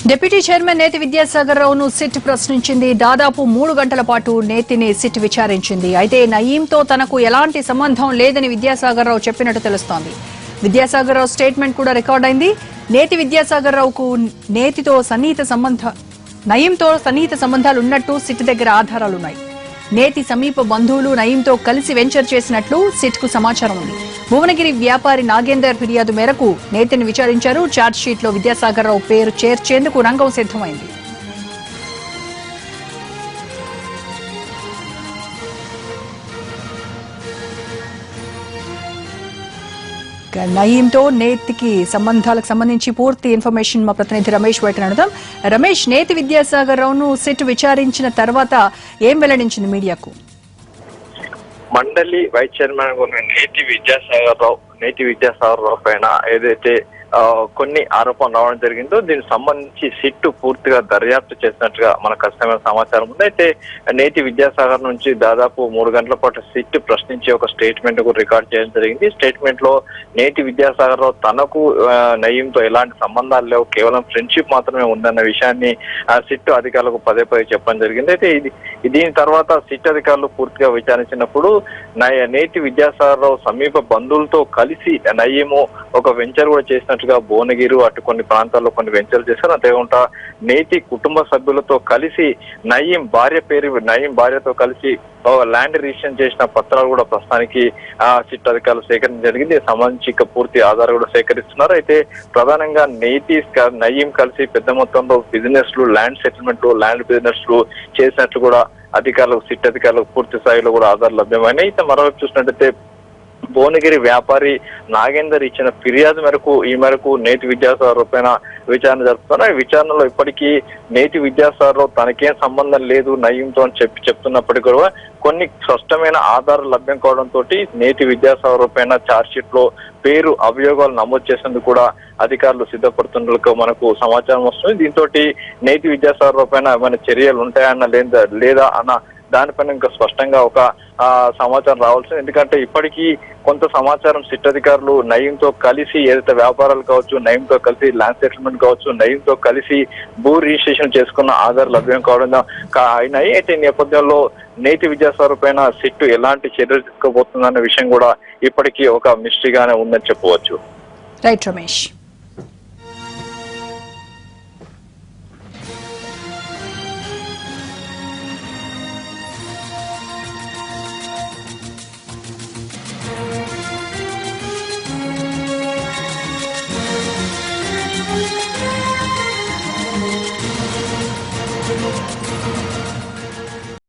Deputy chairman నేతి విద్యాసాగర్ రావును SIT ప్రశ్నించింది. దాదాపు 3 గంటల పాటు నేతిని సిట్ విచారించింది. అయితే నయీంతో తనకు ఎలాంటి సంబంధం లేదని విద్యాసాగర్ రావు చెప్పినట్టు తెలుస్తోంది. విద్యాసాగర్ రావు స్టేట్మెంట్ కూడా రికార్డ్ అయింది. నేతి విద్యాసాగర్ రావుకు నయీంతో సన్నిహిత సంబంధాలు ఉన్నట్టు సిట్ దగ్గర ఆధారాలున్నాయి. నేతి సమీప బంధువులు నయీంతో కలిసి వెంచర్ చేసినట్లు సిట్ కు సమాచారం ఉంది. భువనగిరి వ్యాపారి నాగేందర్ ఫిర్యాదు మేరకు నేతిని విచారించారు. ఛార్జ్ షీట్ లో విద్యాసాగర్ రావు పేరు చేర్చేందుకు రంగం సిద్ధమైంది. నయీంతో నేతికి సంబంధాలకు సంబంధించి పూర్తి ఇన్ఫర్మేషన్ మా ప్రతినిధి రమేష్ వైట్ని అడుగుదాం. రమేష్, నేతి విద్యాసాగర్ రావును సిట్ విచారించిన తర్వాత ఏం వెల్లడించింది మీడియాకు? మండలి వైస్ చైర్మన్ నేతి విద్యాసాగర్ రావు పైన ఏదైతే కొన్ని ఆరోపణలు రావడం జరిగిందో దీనికి సంబంధించి సిట్టు పూర్తిగా దర్యాప్తు చేసినట్టుగా మనకు ఖచ్చితమైన సమాచారం ఉంది. అయితే నేతి విద్యాసాగర్ నుంచి దాదాపు 3 గంటల పాటు సిట్టు ప్రశ్నించి ఒక స్టేట్మెంట్ కూడా రికార్డ్ చేయడం జరిగింది. స్టేట్మెంట్ లో నేతి విద్యాసాగర్ రావు తనకు నయీంతో ఎలాంటి సంబంధాలు లేవు, కేవలం ఫ్రెండ్షిప్ మాత్రమే ఉందన్న విషయాన్ని సిట్టు అధికారులకు పదే చెప్పడం జరిగింది. అయితే దీని తర్వాత సిట్ అధికారులు పూర్తిగా విచారించినప్పుడు నేతి విద్యాసాగర్ రావు సమీప బంధువులతో కలిసి నయీము ఒక వెంచర్ కూడా చేసినట్టుగా భువనగిరి అటు కొన్ని ప్రాంతాల్లో కొన్ని వెంచర్లు చేశారు. అంతేకాకుండా నేతి కుటుంబ సభ్యులతో కలిసి నయీం భార్యతో కలిసి ల్యాండ్ రిజిస్ట్రేషన్ చేసిన పత్రాలు కూడా ప్రస్తుతానికి సిట్ అధికారులు సేకరించడం జరిగింది. సంబంధించి పూర్తి ఆధారాలు కూడా సేకరిస్తున్నారు. అయితే ప్రధానంగా నయీం కలిసి పెద్ద మొత్తంలో బిజినెస్లు, ల్యాండ్ సెటిల్మెంట్లు, ల్యాండ్ బిజినెస్లు చేసినట్లు కూడా సిట్ అధికారులకు పూర్తి స్థాయిలో కూడా ఆధారాలు లభ్యమైనాయి. అయితే మరోవైపు చూసినట్టయితే భువనగిరి వ్యాపారి నాగేందర్ ఇచ్చిన ఫిర్యాదు మేరకు నేతి విద్యాసాగర్ రావు పైన విచారణ జరుపుతున్నారు. ఈ విచారణలో ఇప్పటికీ నేతి విద్యాసాగర్ రావు తనకేం సంబంధం లేదు నయీంతో అని చెప్తున్నప్పటికీ కూడా కొన్ని స్పష్టమైన ఆధారాలు లభ్యం కావడంతో నేతి విద్యాసాగర్ రావు పైన ఛార్జ్ షీట్ లో పేరు అభియోగాలు నమోదు చేసేందుకు కూడా అధికారులు సిద్ధపడుతున్నట్లు మనకు సమాచారం వస్తుంది. దీంతో నేతి విద్యాసాగర్ రావు పైన ఏమైనా చర్యలు ఉంటాయన్న లేదా అన్న దానిపైన ఇంకా స్పష్టంగా ఒక సమాచారం రావాల్సింది. ఎందుకంటే ఇప్పటికీ కొంత సమాచారం సిట్ అధికారులు నయీంతో కలిసి ఏదైతే వ్యాపారాలు కావచ్చు, నయీంతో కలిసి ల్యాండ్ సెటిల్మెంట్ కావచ్చు, నయీంతో కలిసి భూ రిజిస్ట్రేషన్ చేసుకున్న ఆధారాలు లభ్యం కావడం అయినాయి. అయితే ఈ నేపథ్యంలో నేతి విద్యాసాగర్ పైన సిట్టు ఎలాంటి చర్యలు తీసుకోబోతుందన్న విషయం కూడా ఇప్పటికీ ఒక మిస్టరీగానే ఉందని చెప్పవచ్చు. రైట్ రమేష్.